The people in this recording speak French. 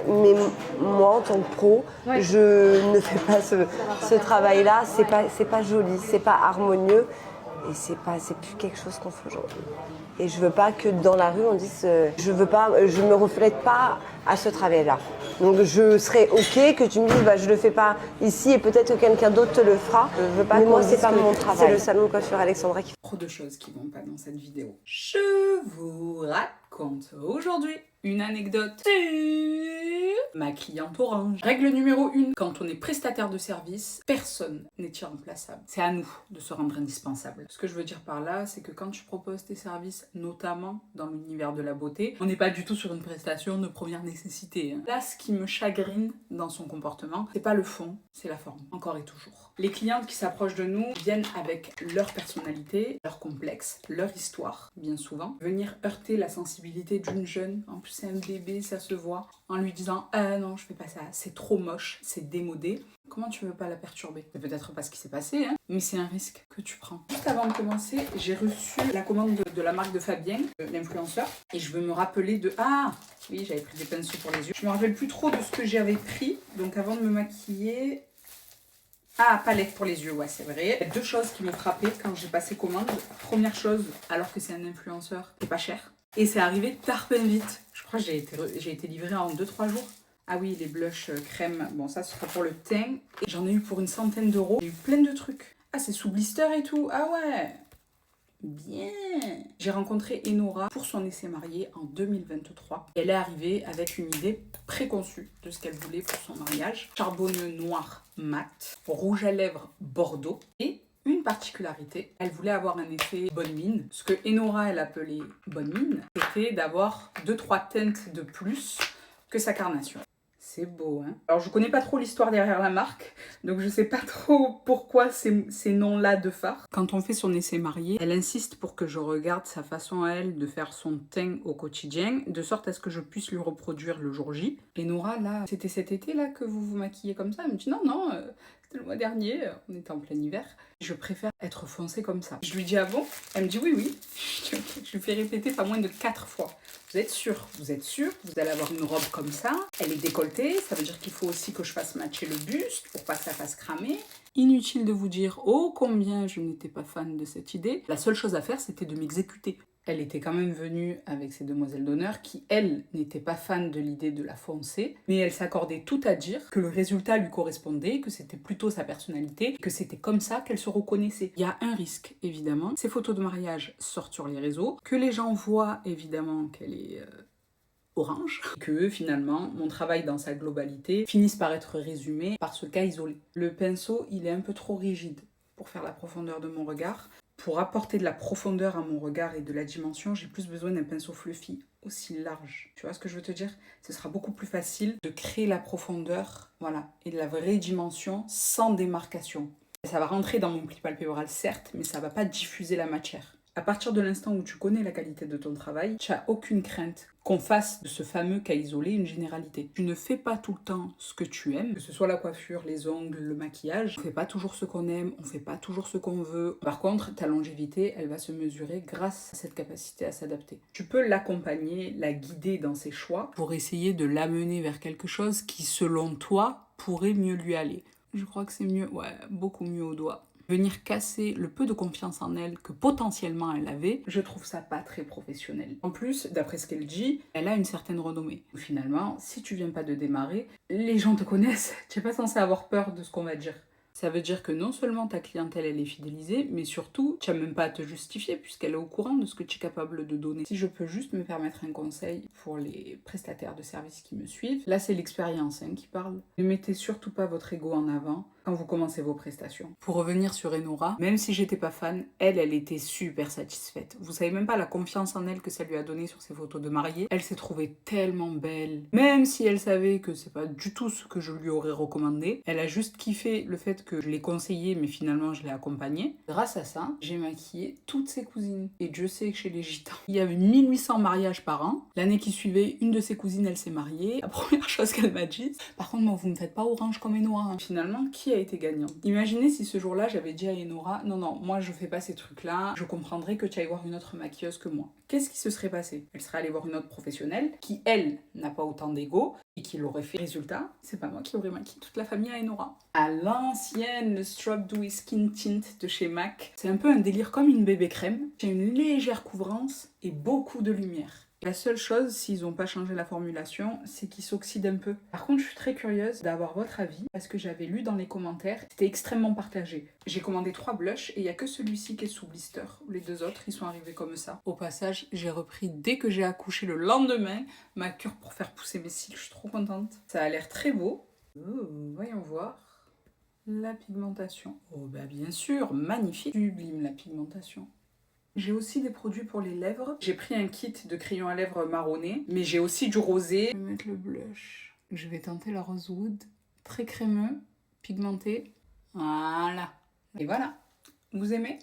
mais moi, en tant que pro, je ne fais pas ce travail-là. C'est pas joli, c'est pas harmonieux et c'est plus quelque chose qu'on fait aujourd'hui. Et je veux pas que dans la rue on dise je me reflète pas à ce travail-là. Donc je serais ok que tu me dises je le fais pas ici et peut-être que quelqu'un d'autre te le fera. Je veux pas. Mais moi c'est pas mon travail. C'est le salon de coiffure Alexandra qui. Trop de choses qui vont pas dans cette vidéo. Je vous raconte aujourd'hui une anecdote sur ma cliente Orange. Règle numéro 1, quand on est prestataire de service, personne n'est irremplaçable. C'est à nous de se rendre indispensable. Ce que je veux dire par là, c'est que quand tu proposes tes services, notamment dans l'univers de la beauté, on n'est pas du tout sur une prestation de première nécessité. Là, ce qui me chagrine dans son comportement, c'est pas le fond, c'est la forme, encore et toujours. Les clientes qui s'approchent de nous viennent avec leur personnalité, leur complexe, leur histoire, bien souvent. Venir heurter la sensibilité d'une jeune, en plus c'est un bébé, ça se voit, en lui disant « Ah non, je fais pas ça, c'est trop moche, c'est démodé ». Comment tu veux pas la perturber? C'est peut-être pas ce qui s'est passé, hein, mais c'est un risque que tu prends. Juste avant de commencer, j'ai reçu la commande de la marque de Fabien, l'influenceur, et je veux me rappeler de... Ah oui, j'avais pris des pinceaux pour les yeux. Je me rappelle plus trop de ce que j'avais pris, donc avant de me maquiller... Ah, palette pour les yeux, ouais, c'est vrai. Il y a deux choses qui m'ont frappé quand j'ai passé commande. Première chose, alors que c'est un influenceur, c'est pas cher. Et c'est arrivé tarpin vite. Je crois que j'ai été livrée en 2-3 jours. Ah oui, les blushs crème, bon ça ce sera pour le teint. Et j'en ai eu pour une centaine d'euros. J'ai eu plein de trucs. Ah, c'est sous blister et tout. Ah ouais, bien. J'ai rencontré Enora pour son essai marié en 2023. Elle est arrivée avec une idée préconçue de ce qu'elle voulait pour son mariage. Charbonneux noir mat, rouge à lèvres bordeaux et une particularité, elle voulait avoir un effet bonne mine. Ce que Enora elle appelait bonne mine, c'était d'avoir 2-3 teintes de plus que sa carnation. C'est beau, hein? Alors, je connais pas trop l'histoire derrière la marque, donc je sais pas trop pourquoi ces noms-là de phare. Quand on fait son essai marié, elle insiste pour que je regarde sa façon à elle de faire son teint au quotidien, de sorte à ce que je puisse lui reproduire le jour J. Et Nora, là, c'était cet été, là, que vous vous maquillez comme ça? Elle me dit non, non, c'était le mois dernier, on était en plein hiver. Je préfère être foncée comme ça. Je lui dis ah bon? Elle me dit oui, oui. Je lui fais répéter pas moins de 4 fois. Vous êtes sûr? Vous êtes sûr? Vous allez avoir une robe comme ça. Elle est décolletée. Ça veut dire qu'il faut aussi que je fasse matcher le buste pour pas que ça fasse cramer. Inutile de vous dire oh combien je n'étais pas fan de cette idée. La seule chose à faire, c'était de m'exécuter. Elle était quand même venue avec ses demoiselles d'honneur qui, elles, n'étaient pas fans de l'idée de la foncer, mais elles s'accordaient tout à dire que le résultat lui correspondait, que c'était plutôt sa personnalité, que c'était comme ça qu'elle se reconnaissait. Il y a un risque, évidemment. Ces photos de mariage sortent sur les réseaux, que les gens voient, évidemment, qu'elle est... Orange, que finalement mon travail dans sa globalité finisse par être résumé par ce cas isolé. Le pinceau, il est un peu trop rigide pour faire la profondeur de mon regard. Pour apporter de la profondeur à mon regard et de la dimension, j'ai plus besoin d'un pinceau fluffy, aussi large. Tu vois ce que je veux te dire? Ce sera beaucoup plus facile de créer la profondeur, voilà, et de la vraie dimension sans démarcation. Ça va rentrer dans mon pli palpébral, certes, mais ça va pas diffuser la matière. À partir de l'instant où tu connais la qualité de ton travail, tu n'as aucune crainte qu'on fasse de ce fameux cas isolé une généralité. Tu ne fais pas tout le temps ce que tu aimes, que ce soit la coiffure, les ongles, le maquillage. On ne fait pas toujours ce qu'on aime, on ne fait pas toujours ce qu'on veut. Par contre, ta longévité, elle va se mesurer grâce à cette capacité à s'adapter. Tu peux l'accompagner, la guider dans ses choix pour essayer de l'amener vers quelque chose qui, selon toi, pourrait mieux lui aller. Je crois que c'est mieux, ouais, beaucoup mieux au doigt. Venir casser le peu de confiance en elle que potentiellement elle avait, je trouve ça pas très professionnel. En plus, d'après ce qu'elle dit, elle a une certaine renommée. Finalement, si tu viens pas de démarrer, les gens te connaissent, tu n'es pas censé avoir peur de ce qu'on va dire. Ça veut dire que non seulement ta clientèle elle est fidélisée, mais surtout, tu n'as même pas à te justifier puisqu'elle est au courant de ce que tu es capable de donner. Si je peux juste me permettre un conseil pour les prestataires de services qui me suivent, là c'est l'expérience qui parle. Ne mettez surtout pas votre ego en avant quand vous commencez vos prestations. Pour revenir sur Enora, même si j'étais pas fan, elle était super satisfaite. Vous savez même pas la confiance en elle que ça lui a donné sur ses photos de mariée. Elle s'est trouvée tellement belle. Même si elle savait que c'est pas du tout ce que je lui aurais recommandé, elle a juste kiffé le fait que je l'ai conseillé, mais finalement je l'ai accompagnée. Grâce à ça, j'ai maquillé toutes ses cousines. Et Dieu sait que chez les gitans, il y avait 1800 mariages par an. L'année qui suivait, une de ses cousines, elle s'est mariée. La première chose qu'elle m'a dit, par contre, moi, vous me faites pas orange comme Enora. Finalement, qui a été gagnante. Imaginez si ce jour-là, j'avais dit à Enora, non, non, moi je fais pas ces trucs-là, je comprendrais que tu ailles voir une autre maquilleuse que moi. Qu'est-ce qui se serait passé? Elle serait allée voir une autre professionnelle qui, elle, n'a pas autant d'ego et qui l'aurait fait. Résultat, c'est pas moi qui aurais maquillé toute la famille à Enora. À l'ancienne, le Strobe Dewy Skin Tint de chez MAC, c'est un peu un délire comme une bébé crème. J'ai une légère couvrance et beaucoup de lumière. La seule chose, s'ils n'ont pas changé la formulation, c'est qu'ils s'oxydent un peu. Par contre, je suis très curieuse d'avoir votre avis parce que j'avais lu dans les commentaires, c'était extrêmement partagé. J'ai commandé 3 blushs et il n'y a que celui-ci qui est sous blister. Les 2 autres, ils sont arrivés comme ça. Au passage, j'ai repris dès que j'ai accouché le lendemain ma cure pour faire pousser mes cils. Je suis trop contente. Ça a l'air très beau. Voyons voir. La pigmentation. Oh bah bien sûr, magnifique. Sublime la pigmentation. J'ai aussi des produits pour les lèvres. J'ai pris un kit de crayon à lèvres marronné, mais j'ai aussi du rosé. Je vais mettre le blush. Je vais tenter la Rosewood. Très crémeux, pigmenté. Voilà. Et voilà. Vous aimez ?